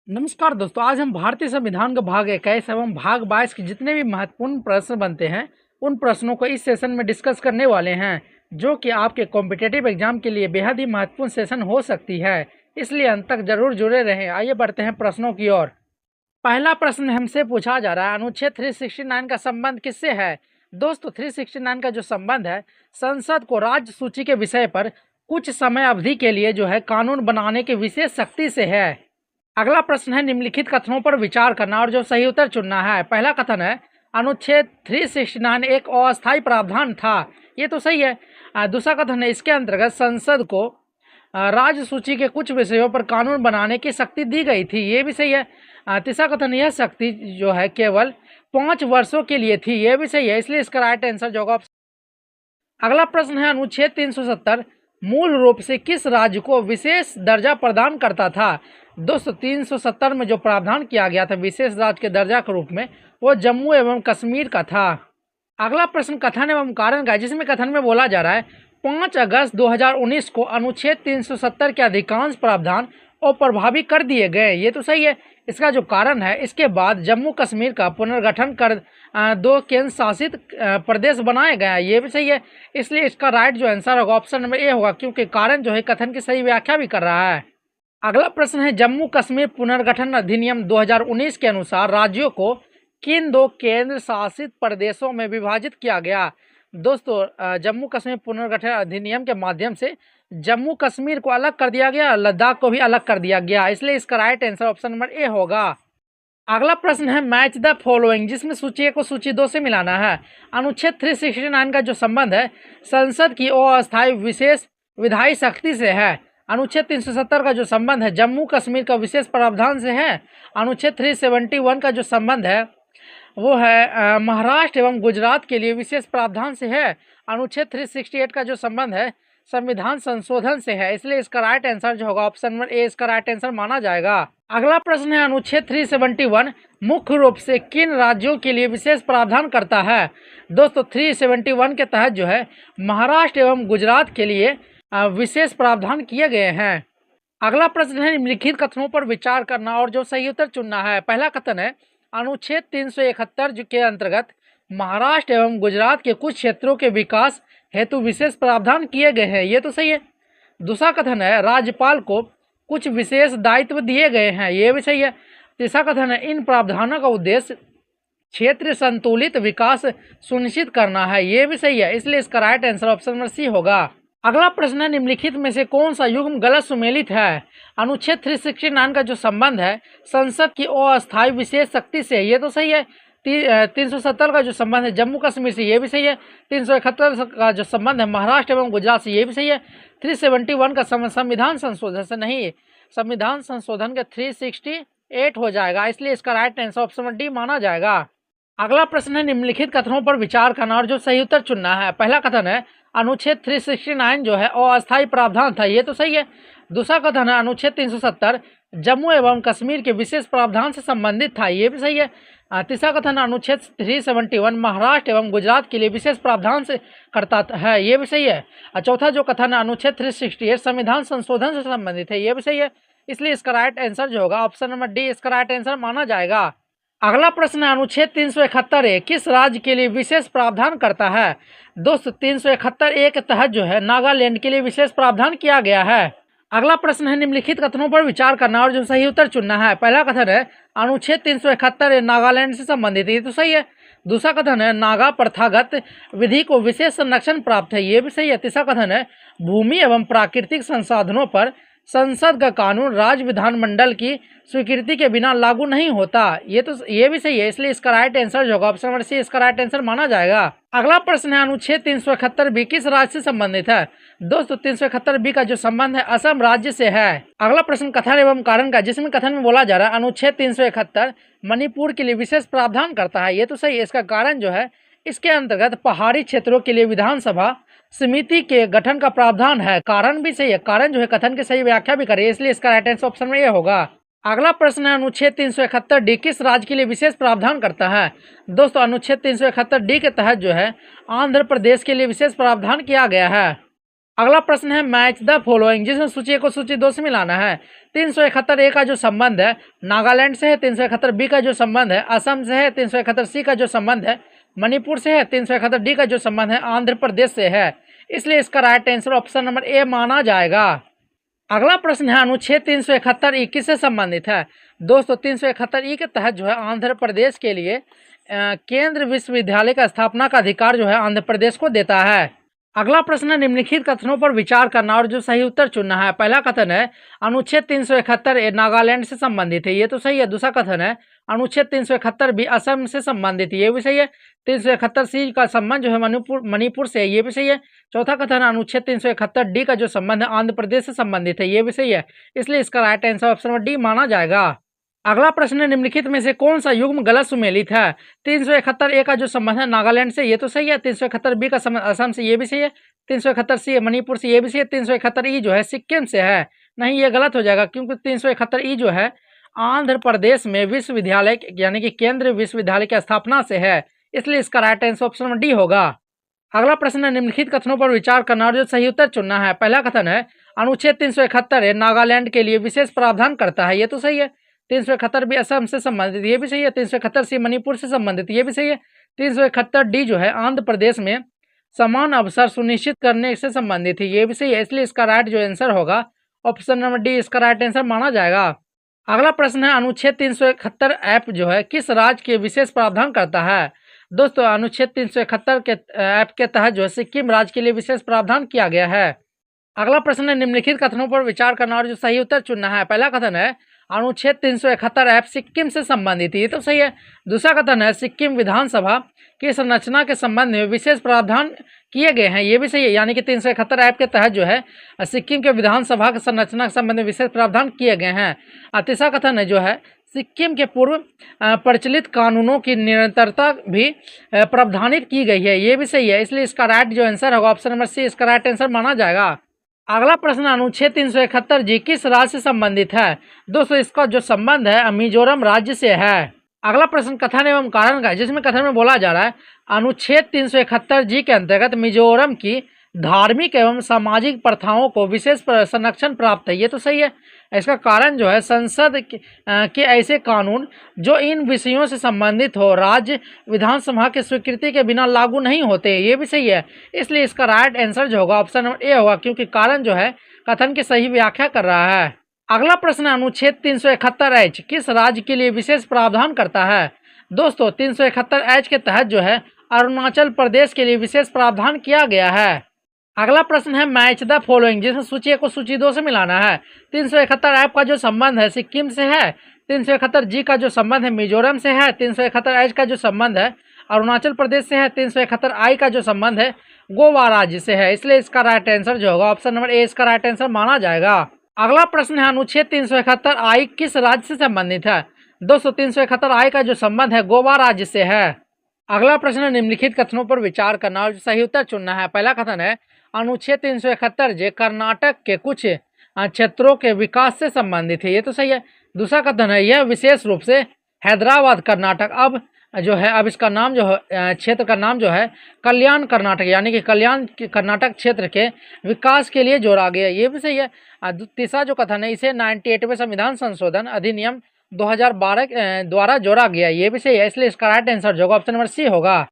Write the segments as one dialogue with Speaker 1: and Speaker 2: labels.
Speaker 1: नमस्कार दोस्तों, आज हम भारतीय संविधान का भाग 21 एवं भाग 22 के जितने भी महत्वपूर्ण प्रश्न बनते हैं उन प्रश्नों को इस सेशन में डिस्कस करने वाले हैं, जो कि आपके कॉम्पिटिटिव एग्जाम के लिए बेहद ही महत्वपूर्ण सेशन हो सकती है। इसलिए अंत तक जरूर जुड़े रहें। आइए बढ़ते हैं प्रश्नों की ओर। पहला प्रश्न हमसे पूछा जा रहा है, अनुच्छेद 369 का संबंध किससे है? दोस्तों, 369 का जो संबंध है, संसद को राज्य सूची के विषय पर कुछ समय अवधि के लिए जो है कानून बनाने की विशेष शक्ति से है। अगला प्रश्न है, निम्नलिखित कथनों पर विचार करना और जो सही उत्तर चुनना है। पहला कथन है, अनुच्छेद 369 एक अस्थायी प्रावधान था। ये तो सही है। दूसरा कथन है, इसके अंतर्गत संसद को राज्य सूची के कुछ विषयों पर कानून बनाने की शक्ति दी गई थी। ये भी सही है। तीसरा कथन, यह शक्ति जो है केवल 5 वर्षों के लिए थी। ये भी सही है। इसलिए इसका राइट आंसर जो होगा। अगला प्रश्न है, अनुच्छेद 370 मूल रूप से किस राज्य को विशेष दर्जा प्रदान करता था? दोस्तों, 370 में जो प्रावधान किया गया था विशेष राज्य के दर्जा के रूप में, वो जम्मू एवं कश्मीर का था। अगला प्रश्न कथन एवं कारण का है, जिसमें कथन में बोला जा रहा है 5 अगस्त 2019 को अनुच्छेद 370 के अधिकांश प्रावधान अप्रभावी कर दिए गए। ये तो सही है। इसका जो कारण है, इसके बाद जम्मू कश्मीर का पुनर्गठन कर 2 केंद्र शासित प्रदेश बनाए गए। ये भी सही है। इसलिए इसका राइट जो आंसर होगा ऑप्शन नंबर ए होगा, क्योंकि कारण जो है कथन की सही व्याख्या भी कर रहा है। अगला प्रश्न है, जम्मू कश्मीर पुनर्गठन अधिनियम 2019 के अनुसार राज्यों को किन 2 केंद्र शासित प्रदेशों में विभाजित किया गया? दोस्तों, जम्मू कश्मीर पुनर्गठन अधिनियम के माध्यम से जम्मू कश्मीर को अलग कर दिया गया, लद्दाख को भी अलग कर दिया गया। इसलिए इसका right answer option number A होगा। अगला प्रश्न है, मैच द फॉलोइंग, जिसमें सूची 1 को सूची 2 से मिलाना है। अनुच्छेद 369 का जो संबंध है संसद की अस्थायी विशेष विधायी शक्ति से है। अनुच्छेद 370 का जो संबंध है जम्मू कश्मीर का विशेष प्रावधान से है। अनुच्छेद 371 का जो संबंध है वो है महाराष्ट्र एवं गुजरात के लिए विशेष प्रावधान से है। अनुच्छेद 368 का जो संबंध है संविधान संशोधन से है। इसलिए इसका राइट आंसर जो होगा ऑप्शन नंबर ए इसका राइट आंसर माना जाएगा। अगला प्रश्न है, अनुच्छेद 371 मुख्य रूप से किन राज्यों के लिए विशेष प्रावधान करता है? दोस्तों, 371 के तहत जो है महाराष्ट्र एवं गुजरात के लिए विशेष प्रावधान किए गए हैं। अगला प्रश्न है, निम्नलिखित कथनों पर विचार करना और जो सही उत्तर चुनना है। पहला कथन है, अनुच्छेद 371 के अंतर्गत महाराष्ट्र एवं गुजरात के कुछ क्षेत्रों के विकास हेतु विशेष प्रावधान किए गए हैं। ये तो सही है। दूसरा कथन है, राज्यपाल को कुछ विशेष दायित्व दिए गए हैं। ये भी सही है। तीसरा कथन है, इन प्रावधानों का उद्देश्य क्षेत्र संतुलित विकास सुनिश्चित करना है। ये भी सही है। इसलिए इसका right answer option number C होगा। अगला प्रश्न है, निम्नलिखित में से कौन सा युग्म गलत सुमेलित है? अनुच्छेद 369 का जो संबंध है संसद की अस्थायी विशेष शक्ति से। ये तो सही है। 370 का जो संबंध है जम्मू कश्मीर से। ये भी सही है। 371 का जो संबंध है महाराष्ट्र एवं गुजरात से। ये भी सही है। 371 का संविधान संशोधन से नहीं, संविधान संशोधन के 368 हो जाएगा। इसलिए इसका right answer option number D माना जाएगा। अगला प्रश्न है, निम्नलिखित कथनों पर विचार करना और जो सही उत्तर चुनना है। पहला कथन है, अनुच्छेद 369 जो है अस्थायी प्रावधान था। ये तो सही है। दूसरा कथन है, अनुच्छेद 370 जम्मू एवं कश्मीर के विशेष प्रावधान से संबंधित था। ये भी सही है। तीसरा कथन, अनुच्छेद 371 महाराष्ट्र एवं गुजरात के लिए विशेष प्रावधान से करता है। ये भी सही है। चौथा जो कथन है, अनुच्छेद 368 संविधान संशोधन से संबंधित है। ये भी सही है। इसलिए इसका राइट आंसर जो होगा ऑप्शन नंबर डी इसका राइट आंसर माना जाएगा। अगला प्रश्न है, अनुच्छेद 371 किस राज्य के लिए विशेष प्रावधान करता है? दोस्तों, 371 के तहत जो है नागालैंड के लिए विशेष प्रावधान किया गया है। अगला प्रश्न है, निम्नलिखित कथनों पर विचार करना और जो सही उत्तर चुनना है। पहला कथन है, अनुच्छेद 371 नागालैंड से संबंधित है। ये तो सही है। दूसरा कथन है, नागा प्रथागत विधि को विशेष संरक्षण प्राप्त है। ये भी सही है। तीसरा कथन है, भूमि एवं प्राकृतिक संसाधनों पर संसद का कानून राज्य विधानमंडल की स्वीकृति के बिना लागू नहीं होता। ये भी सही है। इसलिए इसका राइट आंसर जो होगा ऑप्शन नंबर सी इसका राइट आंसर माना जाएगा। अगला प्रश्न है, अनुच्छेद 371 बी किस राज्य से संबंधित है? दोस्तों, 371 बी का जो संबंध है असम राज्य से है। अगला प्रश्न कथन एवं कारण का, जिसमें कथन में बोला जा रहा है अनुच्छेद 371 मणिपुर के लिए विशेष प्रावधान करता है। ये तो सही है। इसका कारण जो है इसके अंतर्गत पहाड़ी क्षेत्रों के लिए विधानसभा समिति के गठन का प्रावधान है। कारण भी सही है। कारण जो है कथन की सही व्याख्या भी करे। इसलिए इसका राइट आंसर ऑप्शन में ये होगा। अगला प्रश्न है, अनुच्छेद 371 डी किस राज्य के लिए विशेष प्रावधान करता है? दोस्तों, अनुच्छेद 371 डी के तहत जो है आंध्र प्रदेश के लिए विशेष प्रावधान किया गया है। अगला प्रश्न है मैच द फॉलोइंग, जिसमें सूची ए को सूची 2 से मिलाना है। 371 ए का जो संबंध है नागालैंड से है, 371 बी का जो संबंध है असम से है, 371 सी का जो संबंध है मणिपुर से है, 371 डी का जो संबंध है आंध्र प्रदेश से है। इसलिए इसका right answer option number A माना जाएगा। अगला प्रश्न है अनुच्छेद 371 ई किससे संबंधित है। दोस्तों 371 ई के तहत जो है आंध्र प्रदेश के लिए केंद्र विश्वविद्यालय का स्थापना का अधिकार जो है आंध्र प्रदेश को देता है। अगला प्रश्न है निम्नलिखित कथनों पर विचार करना और जो सही उत्तर चुनना है। पहला कथन है अनुच्छेद 371 ए नागालैंड से संबंधित है, ये तो सही है। दूसरा कथन है अनुच्छेद 371 भी असम से संबंधित है, ये भी सही है। 371 सी का संबंध जो है मणिपुर से है, ये भी सही है। चौथा कथन है अनुच्छेद 371 डी का जो संबंध है आंध्र प्रदेश से संबंधित है, ये भी सही है। इसलिए इसका right answer option number D माना जाएगा। अगला प्रश्न है निम्नलिखित में से कौन सा युग्म गलत सुमेलित है। 371 ए का जो संबंध है नागालैंड से, ये तो सही है। 371 बी का संबंध असम से, ये भी सही है। 371 सी मणिपुर से, ये भी सही है। 371 ई जो है सिक्किम से है, नहीं ये गलत हो जाएगा क्योंकि 371 ई जो है आंध्र प्रदेश में विश्वविद्यालय यानी कि केंद्रीय विश्वविद्यालय की स्थापना से है। इसलिए इसका right answer option number D होगा। अगला प्रश्न है निम्नलिखित कथनों पर विचार करना और जो सही उत्तर चुनना है। पहला कथन है अनुच्छेद 371 है नागालैंड के लिए विशेष प्रावधान करता है, ये तो सही है। 371 भी असम से संबंधित, ये भी सही है। 371 सी मणिपुर से संबंधित, ये भी सही है। 371 डी जो है आंध्र प्रदेश में समान अवसर सुनिश्चित करने से संबंधित है, ये भी सही है। इसलिए इसका राइट जो आंसर होगा ऑप्शन नंबर डी इसका राइट आंसर माना जाएगा। अगला प्रश्न है अनुच्छेद 371 ऐप जो है किस राज्य के विशेष प्रावधान करता है। दोस्तों अनुच्छेद 371 के ऐप के तहत जो है सिक्किम राज्य के लिए विशेष प्रावधान किया गया है। अगला प्रश्न है निम्नलिखित कथनों पर विचार करना और जो सही उत्तर चुनना है। पहला कथन है अनुच्छेद 371 ऐप सिक्किम से संबंधित है, ये तो सही है। दूसरा कथन है सिक्किम विधानसभा की संरचना के संबंध में विशेष प्रावधान किए गए हैं, ये भी सही है। यानी कि 371 ऐप के तहत जो है सिक्किम के विधानसभा की संरचना के संबंध में विशेष प्रावधान किए गए हैं। तीसरा कथन है जो है सिक्किम के पूर्व प्रचलित कानूनों की निरंतरता भी प्रावधानित की गई है, ये भी सही है। इसलिए इसका राइट जो आंसर होगा ऑप्शन नंबर सी इसका राइट आंसर माना जाएगा। अगला प्रश्न अनुच्छेद 371 जी किस राज्य से संबंधित है। दोस्तों इसका जो संबंध है मिजोरम राज्य से है। अगला प्रश्न कथन एवं कारण का है, जिसमें कथन में बोला जा रहा है अनुच्छेद 371 जी के अंतर्गत मिजोरम की धार्मिक एवं सामाजिक प्रथाओं को विशेष संरक्षण प्राप्त है, ये तो सही है। इसका कारण जो है संसद के ऐसे कानून जो इन विषयों से संबंधित हो राज्य विधानसभा की स्वीकृति के बिना लागू नहीं होते, ये भी सही है। इसलिए इसका राइट आंसर जो होगा ऑप्शन नंबर ए होगा क्योंकि कारण जो है कथन की सही व्याख्या कर रहा है। अगला प्रश्न अनुच्छेद 371 एच किस राज्य के लिए विशेष प्रावधान करता है। दोस्तों 371 एच के तहत जो है अरुणाचल प्रदेश के लिए विशेष प्रावधान किया गया है। अगला प्रश्न है मैच द फॉलोइंग, जिसमें सूची ए को सूची 2 से मिलाना है। 371 ऐप का जो संबंध है सिक्किम से है। 371 जी का जो संबंध है मिजोरम से है। 371 एच का जो संबंध है अरुणाचल प्रदेश से है। 371 आई का जो संबंध है गोवा राज्य से है। इसलिए इसका राइट आंसर जो होगा ऑप्शन नंबर ए इसका राइट आंसर माना जाएगा। अगला प्रश्न है अनुच्छेद 371 आई किस राज्य से संबंधित है। दोस्तों 371 आई का जो संबंध है गोवा राज्य से है। अगला प्रश्न निम्नलिखित कथनों पर विचार करना और सही उत्तर चुनना है। पहला कथन है अनुच्छेद 371 जे कर्नाटक के कुछ क्षेत्रों के विकास से संबंधित है, ये तो सही है। दूसरा कथन है यह विशेष रूप से हैदराबाद कर्नाटक अब जो है अब इसका नाम जो है क्षेत्र का नाम जो है कल्याण कर्नाटक यानी कि कल्याण कर्नाटक क्षेत्र के विकास के लिए जोड़ा गया, ये भी सही है। तीसरा जो कथन है इसे 98वें संविधान संशोधन अधिनियम 2012 द्वारा जोड़ा गया, ये भी सही है। इसलिए इसका राइट आंसर जो होगा ऑप्शन नंबर सी होगा।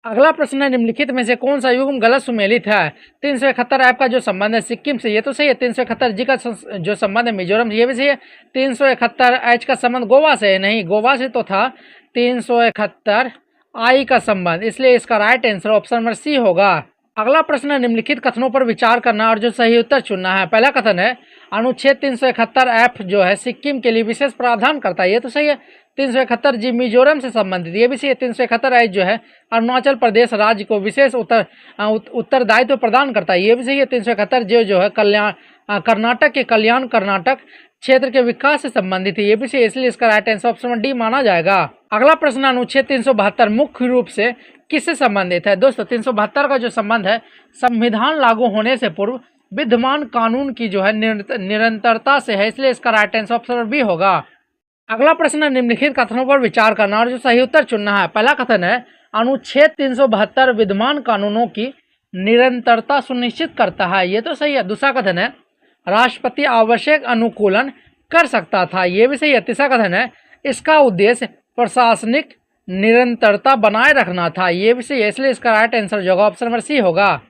Speaker 1: अगला प्रश्न है निम्नलिखित में से कौन सा युग्म गलत सुमेलित है। 371 ऐप का जो संबंध है सिक्किम से, ये तो सही है। 371 जी का जो संबंध है मिजोरम से, ये भी सही है। 371 एच का संबंध गोवा से है, नहीं गोवा से तो था 371 आई का संबंध, इसलिए इसका right answer option number C होगा। अगला प्रश्न है निम्नलिखित कथनों पर विचार करना और जो सही उत्तर चुनना है। पहला कथन है अनुच्छेद 371 एफ जो है सिक्किम के लिए विशेष प्रावधान करता है, ये तो सही है। 371 जी मिजोरम से संबंधित, ये भी सही है। 371 एच जो है अरुणाचल प्रदेश राज्य को विशेष उत्तरदायित्व प्रदान करता है, ये भी सही है। 371 जो है कर्नाटक के कल्याण कर्नाटक क्षेत्र के विकास से संबंधित है, ये भी सही है। इसलिए इसका राइट आंसर ऑप्शन डी माना जाएगा। अगला प्रश्न अनुच्छेद 372 मुख्य रूप से किससे संबंधित है। दोस्तों 372 का जो संबंध है संविधान लागू होने से पूर्व विद्यमान कानून की जो है निरंतरता से है, इसलिए इसका राइट आंसर ऑप्शन बी होगा। अगला प्रश्न निम्नलिखित कथनों पर विचार करना और जो सही उत्तर चुनना है। पहला कथन है अनुच्छेद 372 विद्यमान कानूनों की निरंतरता सुनिश्चित करता है, ये तो सही है। दूसरा कथन है राष्ट्रपति आवश्यक अनुकूलन कर सकता था, ये भी सही है। तीसरा कथन है इसका उद्देश्य प्रशासनिक निरंतरता बनाए रखना था, ये भी सही है। इसलिए इसका राइट आंसर जो होगा ऑप्शन नंबर सी होगा।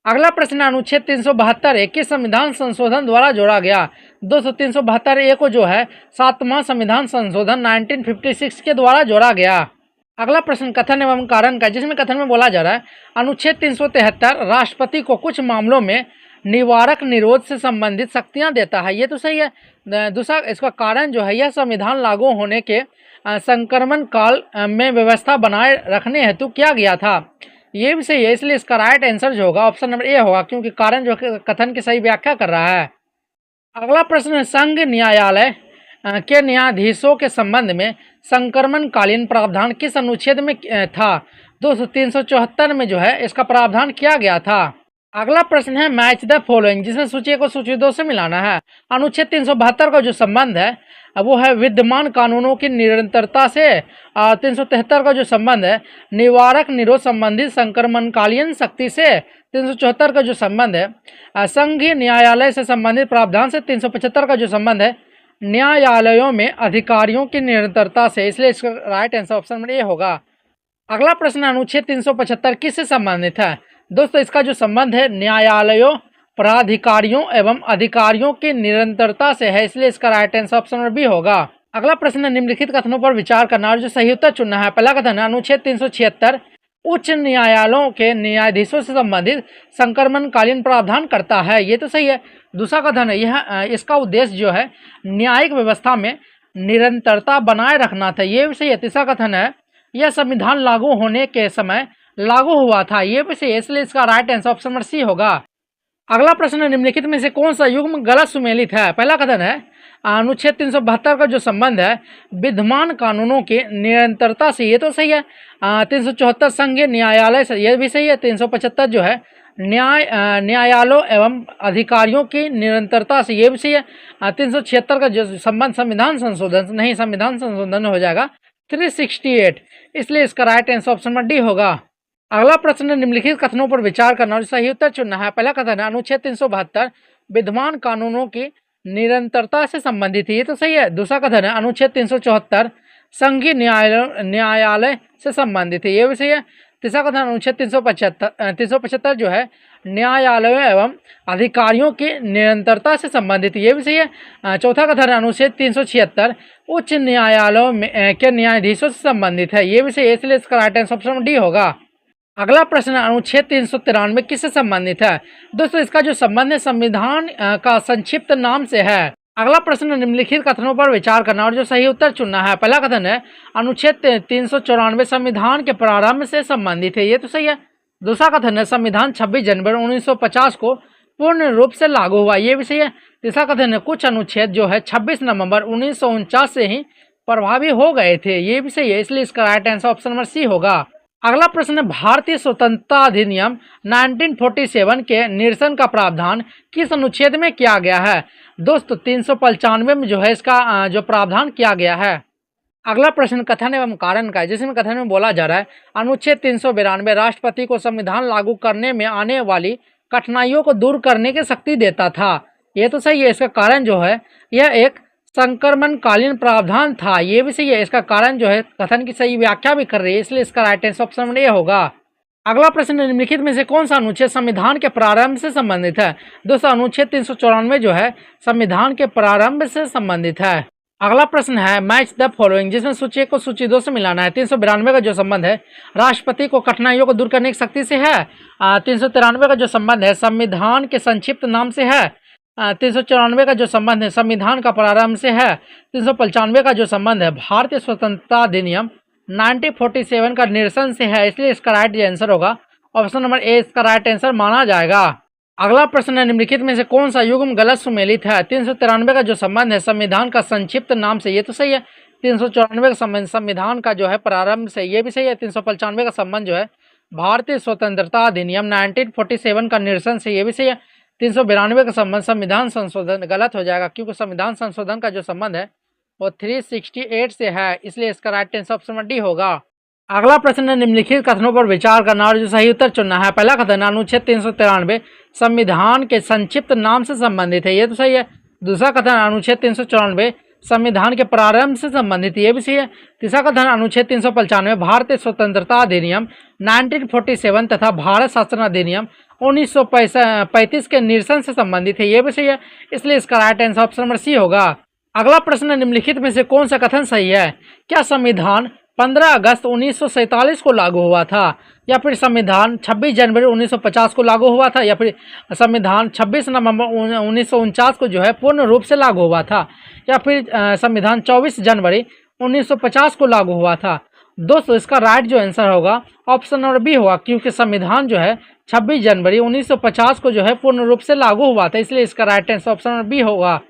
Speaker 1: अगला प्रश्न अनुच्छेद 372 किस संविधान संशोधन द्वारा जोड़ा गया। दोस्तों 372 को जो है 7वां संविधान संशोधन 1956 के द्वारा जोड़ा गया। अगला प्रश्न कथन एवं कारण का, जिसमें कथन में बोला जा रहा है अनुच्छेद 373 राष्ट्रपति को कुछ मामलों में निवारक निरोध से संबंधित शक्तियां देता है, ये तो सही है। दूसरा इसका कारण जो है यह संविधान लागू होने के संक्रमण काल में व्यवस्था बनाए रखने हेतु किया गया था, ये भी सही है। इसलिए इसका राइट आंसर जो होगा ऑप्शन नंबर ए होगा, क्योंकि कारण जो कथन की सही व्याख्या कर रहा है। अगला प्रश्न संघ न्यायालय के न्यायाधीशों के संबंध में संक्रमणकालीन प्रावधान किस अनुच्छेद में था। 374 में जो है इसका प्रावधान किया गया था। अगला प्रश्न है मैच द फॉलोइंग, जिसमें सूची 1 को सूची 2 से मिलाना है। अनुच्छेद 372 का जो संबंध है वो है विद्यमान कानूनों की निरंतरता से। 373 का जो संबंध है निवारक निरोध संबंधित संक्रमणकालीन शक्ति से। 374 का जो संबंध है संघीय न्यायालय से संबंधित प्रावधान से। 375 का जो संबंध है न्यायालयों में अधिकारियों की निरंतरता से। इसलिए इसका right answer option number A होगा। अगला प्रश्न अनुच्छेद 375 किससे संबंधित है। दोस्तों इसका जो संबंध है न्यायालयों, प्राधिकारियों एवं अधिकारियों की निरंतरता से है, इसलिए इसका right answer option number B होगा। अगला प्रश्न निम्नलिखित कथनों पर विचार करना और जो सही उत्तर चुनना है। पहला कथन है अनुच्छेद 376 उच्च न्यायालयों के न्यायाधीशों से संबंधित संक्रमणकालीन प्रावधान करता है, ये तो सही है। दूसरा कथन है यह इसका उद्देश्य जो है न्यायिक व्यवस्था में निरंतरता बनाए रखना था, ये भी सही है। तीसरा कथन है यह संविधान लागू होने के समय लागू हुआ था, ये भी सही है। इसलिए इसका right answer option number C होगा। अगला प्रश्न निम्नलिखित में से कौन सा युग्म गलत सुमेलित है। पहला कथन है अनुच्छेद 372 का जो संबंध है विद्यमान कानूनों की निरंतरता से, ये तो सही है। 374 संघीय न्यायालय से, ये भी सही है। 375 जो है न्यायालयों एवं अधिकारियों की निरंतरता से, ये भी सही है। 376 का जो संबंध संविधान संशोधन नहीं, संविधान संशोधन हो जाएगा 368, इसलिए इसका right answer option number D होगा। अगला प्रश्न निम्नलिखित कथनों पर विचार करना और सही उत्तर चुनना है। पहला कथन है अनुच्छेद 372 विद्यमान कानूनों की निरंतरता से संबंधित है, ये तो सही है। दूसरा कथन है अनुच्छेद 374 संघीय न्यायालय से संबंधित है, ये भी सही है। तीसरा कथन अनुच्छेद 375 जो है न्यायालयों एवं अधिकारियों की निरंतरता से संबंधित, ये भी सही है। चौथा कथन अनुच्छेद 376 उच्च न्यायालयों के न्यायाधीशों से संबंधित है, ये भी सही है। इसलिए इसका राइट आंसर ऑप्शन डी होगा। अगला प्रश्न अनुच्छेद 393 किससे संबंधित है। दोस्तों इसका जो संबंध है संविधान का संक्षिप्त नाम से है। अगला प्रश्न निम्नलिखित कथनों पर विचार करना और जो सही उत्तर चुनना है। पहला कथन है अनुच्छेद 394 संविधान के प्रारंभ से संबंधित है, ये तो सही है। दूसरा कथन है संविधान 26 जनवरी 1950 को पूर्ण रूप से लागू हुआ, ये भी सही है। तीसरा कथन है कुछ अनुच्छेद जो है 26 नवंबर 1949 से ही प्रभावी हो गए थे, ये भी सही है। इसलिए इसका right answer option number C होगा। अगला प्रश्न है भारतीय स्वतंत्रता अधिनियम 1947 के निरसन का प्रावधान किस अनुच्छेद में किया गया है। दोस्तों 395 में जो है इसका जो प्रावधान किया गया है। अगला प्रश्न कथन एवं कारण का है, जिसमें कथन में बोला जा रहा है अनुच्छेद 392 राष्ट्रपति को संविधान लागू करने में आने वाली कठिनाइयों को दूर करने की शक्ति देता था, ये तो सही है। इसका कारण जो है यह एक संक्रमणकालीन प्रावधान था, ये भी सही है। इसका कारण जो है कथन की सही व्याख्या भी कर रही है, इसलिए इसका right answer option number A होगा। अगला प्रश्न निम्नलिखित में से कौन सा अनुच्छेद संविधान के प्रारंभ से संबंधित है। दोस्तों अनुच्छेद 394 जो है संविधान के प्रारंभ से संबंधित है। अगला प्रश्न है मैच द फॉलोइंग, जिसमें सूची 1 को सूची 2 से मिलाना है। 392 का जो संबंध है राष्ट्रपति को कठिनाइयों को दूर करने की शक्ति से है। 393 का जो संबंध है संविधान के संक्षिप्त नाम से है। 394 का जो संबंध है संविधान का प्रारंभ से है। 395 का जो संबंध है भारतीय स्वतंत्रता अधिनियम 1947 का निरसन से है, इसलिए इसका राइट आंसर होगा ऑप्शन नंबर ए, इसका राइट आंसर माना जाएगा। अगला प्रश्न है निम्नलिखित में से कौन सा युग्म गलत सुमेलित है। 393 का जो संबंध है संविधान का संक्षिप्त नाम से, ये तो सही है। 394 का संबंध संविधान का जो है प्रारंभ से, ये भी सही है। 395 का संबंध जो है भारतीय स्वतंत्रता अधिनियम 1947 का निरसन से, ये भी सही है। 392 का संबंध संविधान संशोधन गलत हो जाएगा, क्योंकि संविधान संशोधन का जो संबंध है वो 368 से है, इसलिए इसका राइट आंसर ऑप्शन डी होगा। अगला प्रश्न है, निम्नलिखित कथनों पर विचार करना और जो सही उत्तर चुनना है। पहला कथन, अनुच्छेद 393 संविधान के संक्षिप्त नाम से संबंधित है, ये तो सही है। दूसरा कथन, अनुच्छेद 394 संविधान के प्रारंभ से संबंधित, ये भी सही है। तीसरा कथन, अनुच्छेद 395 भारतीय स्वतंत्रता अधिनियम 1947 तथा भारत शासन अधिनियम 1935 के निरसन से संबंधित है, ये भी सही है। इसलिए इसका right answer option number C होगा। अगला प्रश्न, निम्नलिखित में से कौन सा कथन सही है? क्या संविधान 15 अगस्त 1947 को लागू हुआ था, या फिर संविधान 26 जनवरी 1950 को लागू हुआ था, या फिर संविधान 26 नवंबर 1949 को जो है पूर्ण रूप से लागू हुआ था, या फिर संविधान 24 जनवरी 1950 को लागू हुआ था? दोस्तों, इसका राइट जो आंसर होगा ऑप्शन नंबर बी होगा, क्योंकि संविधान जो है 26 जनवरी 1950 को जो है पूर्ण रूप से लागू हुआ था, इसलिए इसका right answer option number B होगा।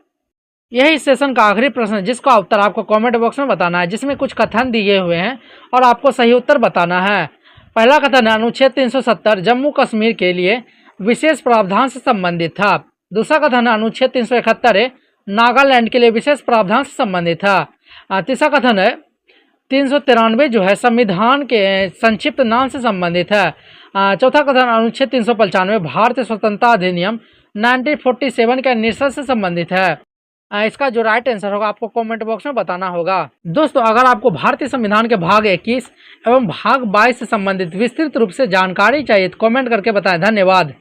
Speaker 1: यही इस सेशन का आखिरी प्रश्न है, जिसका उत्तर आपको कमेंट बॉक्स में बताना है, जिसमें कुछ कथन दिए हुए हैं और आपको सही उत्तर बताना है। पहला कथन है, अनुच्छेद 370 जम्मू कश्मीर के लिए विशेष प्रावधान से संबंधित था। दूसरा कथन है, अनुच्छेद 371 नागालैंड के लिए विशेष प्रावधान से संबंधित था। तीसरा कथन है, 393 जो है संविधान के संक्षिप्त नाम से संबंधित है। चौथा कथन, अनुच्छेद 395 भारतीय स्वतंत्रता अधिनियम 1947 के निरसन से संबंधित है। इसका जो राइट आंसर होगा आपको कमेंट बॉक्स में बताना होगा। दोस्तों, अगर आपको भारतीय संविधान के भाग 21 एवं भाग 22 से संबंधित विस्तृत रूप से जानकारी चाहिए तो कमेंट करके बताएं। धन्यवाद।